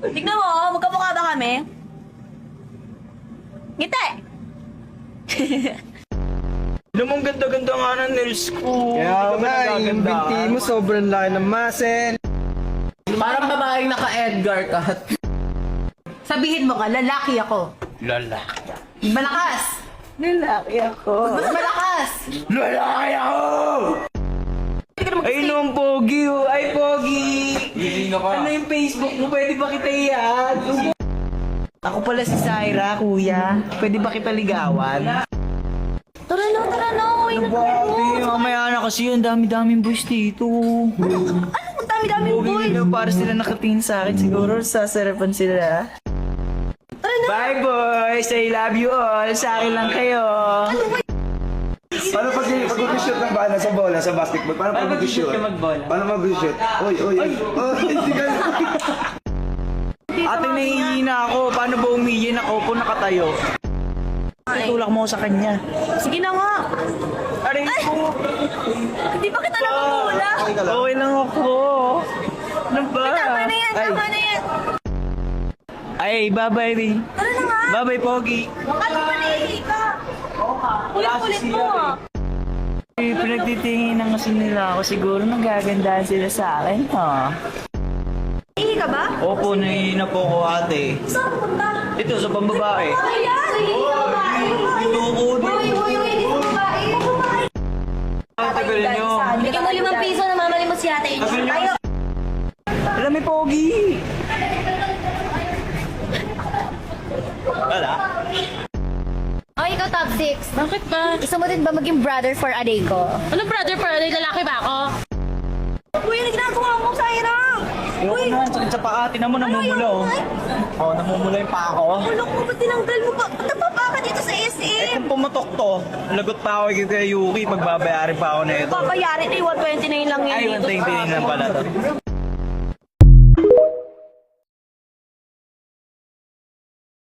Tignan mo, magkamukha ba kami? Ngiti! Namang ganda-ganda nga ng nails ko. Kaya Hindi ka ba nga, yung nagaganda? binti mo sobrang laki ng muscle. Parang babaeng naka-Edgar cut. Sabihin mo ka, lalaki ako. Lalaki. Malakas! Lalaki ako. Mas malakas! Lalaki ako! Ay, nung pogi oh. Ay, pogi! Ano yung Facebook mo? Pwede ba kita i-add? Ako pala si Syra, kuya. Pwede ba kita ligawan? Tara na. Uy, Grabe, mamaya na kasi yun. Dami-daming boys dito. Ano? Ang dami-daming Pogi boy. na para sila nakatingin sa akin. Siguro sasarapan sila. Tara na. Bye boys! I love you all. Sa akin lang kayo. Paano pag mag-shoot ng bala sa bola, sa basketball? Paano pag mag-shoot? magbola? Paano mag-shoot? Oy. Hindi ka Ate, nahihina ako. Paano ba umiyin ako po nakatayo? Tulak mo sa kanya. Sige na nga. Aray ko. Hindi ba kita namumula? Okay lang ako. Ano ba? Tama na yan. Ay, bye-bye, Rin. Tara na nga. Bye-bye, Pogi. Ano ba nahihi ka? Ulit-ulit mo ah. Pinagtitingin kasi nila ako. Siguro nagagandahan sila sa akin, ha? Nahihi ka ba? Opo, nahihina po ako, ate. Saan punta? Ito, sa pambabae. Ayan! Nahihi ka ba? Ito ko. Uy, hindi ko babae. Ang tagal nyo. Bigyan mo 5 piso na mamali mo si ate. Tayo. Alam mo, Pogi. Wala. Oh, ikaw top 6. Bakit ba? Gusto mo din ba maging brother for Adego? Ano brother pa? Lalaki ba ako? Uy, ano ginagawa mo, Syra? Ayoko naman, sakit sa paa. Tinan mo, namumula, oh. Oh, namumula yung paa ko. Ulok mo, ba't tinanggal mo pa? Ba't nagpapa ka dito sa Eh, SM? kung pumatok to, lagot pa ako kay Yuki, magbabayarin pa ako na ito. Papayarin eh, 129 lang yun Ay, dito. 129 lang pala to.